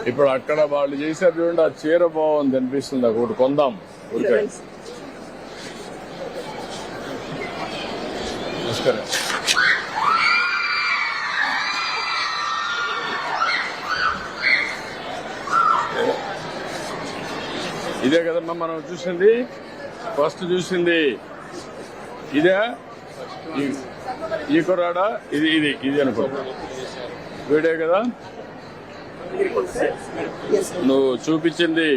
ఇప్పుడు అక్కడ వాళ్ళు చేశారు చూడండి, ఆ చీర బాగుంది అనిపిస్తుంది నాకు. ఒకటి కొందాం ఊరికే. నమస్కారం. ఇదే కదమ్మా మనం చూసింది, ఫస్ట్ చూసింది ఇదే. ఈ కుర్రాడా? ఇది ఇది ఇది అనుకుంటా, వీడే కదా నువ్వు చూపించింది.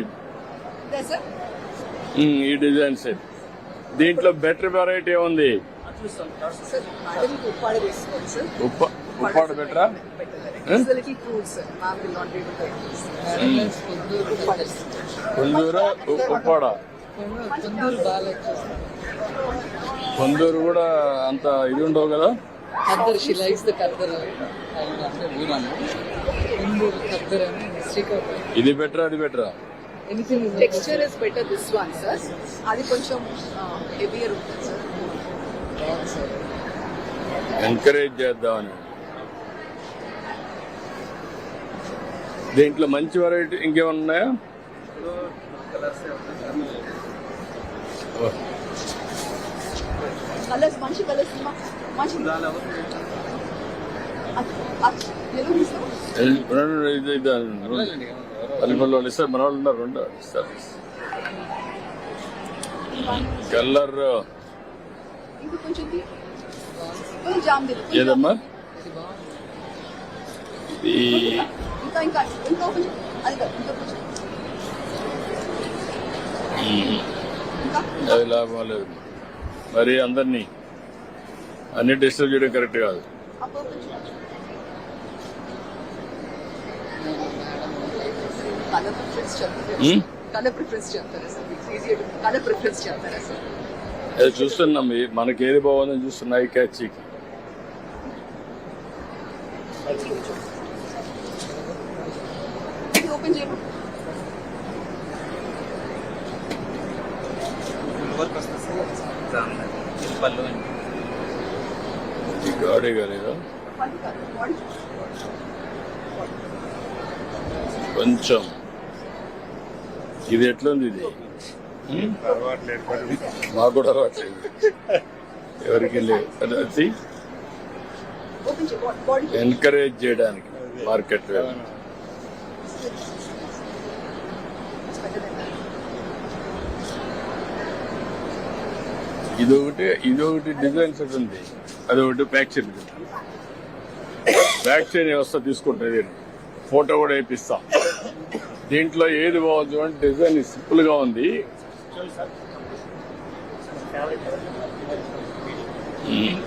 ఈ డిజైన్ సెట్ దీంట్లో బెటర్ వెరైటీ ఉంది. ఉప్పాడ బెటరా? కొందూరు ఉప్పాడ. కొందూరు కూడా అంత ఇది ఉండవు కదా. ఇది బెటరా అది బెటరా? Texture is better this one sir. అది కొంచెం హెవియర్ ఉంటుంది సార్. ఎంకరేజ్ చేద్దామని. దీంట్లో మంచి వెరైటీ ఇంకేమన్నా ఉన్నాయా? కలర్స్ మంచి కలర్స్ మంచి వాళ్ళు ఇస్తారు, మన వాళ్ళు ఉన్నారు, రెండు ఇస్తారు. కలర్ ఏదమ్మా? అది లాభం లేదు మరి. అందరినీ అన్ని డిస్టర్బ్ చేయడం కరెక్ట్ కాదు. అది చూస్తున్నాం, మనకి ఏది బాగుందని చూస్తున్నా. ఈ క్యాచీకి ఓపెన్ చేయడం గాడే కాలేదా కొంచెం? ఇది ఎట్లుంది? ఇది మాకు కూడా అలవాట్లేదు, ఎవరికి లేదు. అది ఎంకరేజ్ చేయడానికి మార్కెట్. ఇదొకటి డిజైన్ సెట్ ఉంది, అదొకటి బ్యాక్ చైన్. బ్యాక్ చైన్ వ్యవస్థ తీసుకుంటుంది, ఫోటో కూడా వేపిస్తాం. దీంట్లో ఏది బాగుంది అంటే డిజైన్ సింపుల్ గా ఉంది.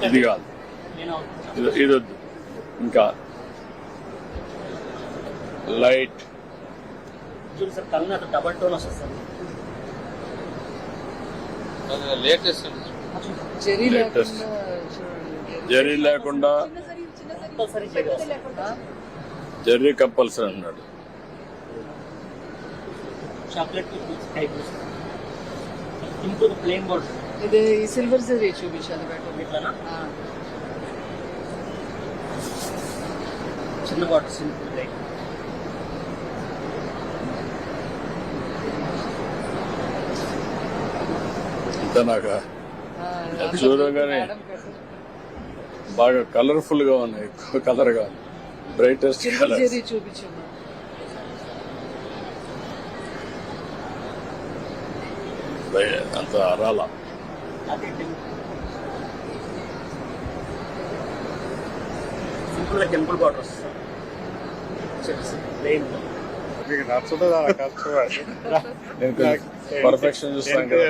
ఇది కాదు, ఇది వద్దు. ఇంకా లైట్ లేటెస్ట్ జరీ లేకుండా, జరీ కంపల్సరీ అన్నాడు. ఇది సిల్వర్ జరీ చూపించాలి. చిన్న బాటిల్ సింపుల్ లైట్. నాకు చూడగానే బాగా కలర్ఫుల్ గా ఉన్నాయి, కలర్ గా బ్రైటెస్ట్ కలర్. అంత రాలా. Simple temple bottles plain. Perfection చూస్తాను కదా.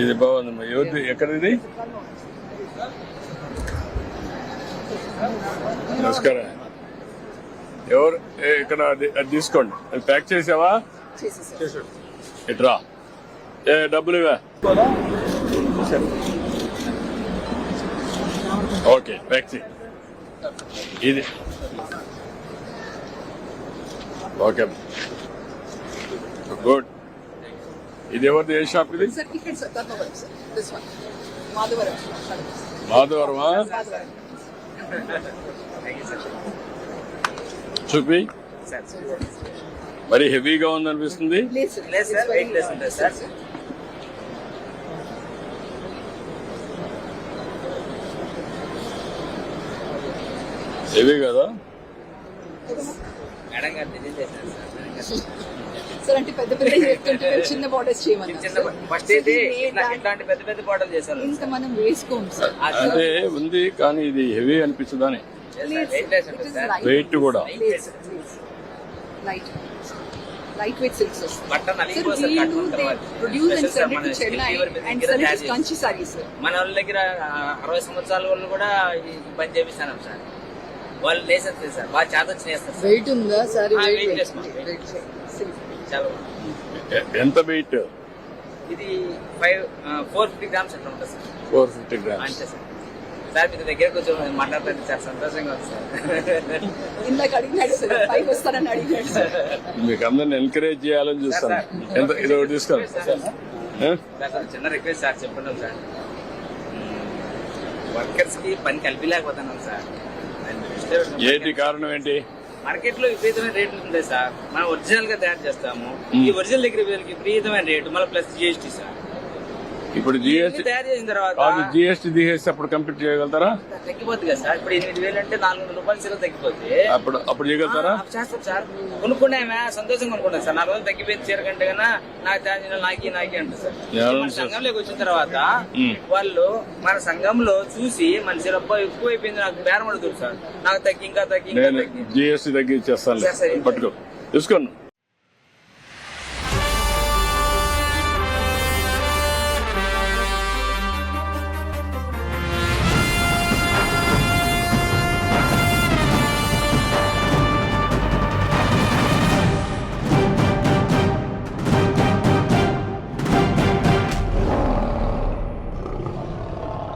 ఇది బాగుందమ్మా. ఎవరిది? ఎక్కడిది? నమస్కారం. ఎవరు ఇక్కడ? అది తీసుకోండి. అది ప్యాక్ చేసావా? ఇట్రా. డబ్బులు ఇవా? ఓకే, ప్యాక్ చేయి. ఇది ఓకే, గుడ్. ఇది ఎవరిది? ఏ షాప్ ఇది? మాధవరమా? Thank you sir. చూపి సార్ మరి హెవీగా ఉందనిపిస్తుంది. లేదు సార్, లేదు సార్, వెయిట్ లెస్ ఉంటుంది సార్. హెవీ కదా. మేడం గారు డిజైన్ చేశారు సార్. సార్ అంటే పెద్ద పెద్ద చెప్తుంటే చిన్న బార్డర్స్ చేయమన్నారు చిన్న ఫస్ట్ అయితే ఇట్లాంటి పెద్ద పెద్ద బాటలు చేశారు. ఇంత మనం వేసుకోము సార్. అంటే ఉంది కానీ ఇది హెవీ అనిపించదని. వెయిట్ లెస్ ఉంటుంది సార్. వెయిట్ కూడా లైట్ లైట్ వెయిట్ సిల్క్స్ వస్తాయి. బట్ట సార్ నలిగిపోతుంది సార్ వీళ్ళు కట్టుకున్న తర్వాత. Produce and special sir send మన టు చెన్నై delivery అండ్ దగ్గర సెండ్ తయారు చేసి- కంచి సారీస్ సార్. మన వాళ్ళ దగ్గర 60 సంవత్సరాల వాళ్ళు కూడా ఈ పని చేపిస్తాను సార్. వాళ్ళు నేసేస్తారు సార్, బాగా చేత చేస్తారు సార్. వెయిట్ ఉందా సారీ? వెయిట్ లెస్ చాలా బాగుంది. ఎంత వెయిట్? ఇది 450 గ్రామ్స్ అట్లా ఉంటుంది సార్. 450 గ్రామ్స్. అంతే సార్. సార్ మీ దగ్గర కొంచెం మాట్లాడుతుంది సార్, సంతోషంగా ఉంది సార్. ఇందాక అడిగినాడు సార్, పైకి వస్తానని అడిగినాడు సార్. మీకు అందరిని ఎంకరేజ్ చేయాలని చూస్తాను. ఎంత ఇది ఒకటి తీసుకోండి. సార్ సార్ చిన్న రిక్వెస్ట్ సార్, చెప్పుకుంటాం సార్. వర్కర్స్ కి పని కలిపిలేకపోతున్నాం సార్. ఏంటి కారణం ఏంటి? మార్కెట్ లో విపరీతమైన రేట్లు ఉంటాయి సార్. మనం ఒరిజినల్ గా తయారు చేస్తాము. ఈ ఒరిజినల్ దగ్గర వీళ్ళకి విపరీతమైన రేటు, మళ్ళీ ప్లస్ జిఎస్టీ సార్. ఇప్పుడు జిఎస్టీ తయారు చేసిన తర్వాత కాదు, జిఎస్టీ తీసేసి అప్పుడు కంప్లీట్ చేయగలుగుతారా? తగ్గిపోతుంది కదా సార్. ఇప్పుడు 8,000 అంటే 400 రూపాయలు సీల తగ్గిపోతే అప్పుడు చేయగలుగుతారా? చేస్తాం సార్. కొనుక్కున్నామే సంతోషంగా కొనుక్కున్నాం సార్. 4 రోజులు తగ్గిపోయింది చీర కంటే కన్నా నాకు తయారు చేసిన నాకి అంటే సార్. మన సంఘంలోకి వచ్చిన తర్వాత వాళ్ళు మన సంఘంలో చూసి మన చీర ఎక్కువ అయిపోయింది, నాకు బేరం అడుగుతారు సార్. నాకు తగ్గి ఇంకా తగ్గి నేను జిఎస్టీ తగ్గించేస్తాను. పట్టుకో, తీసుకోండి.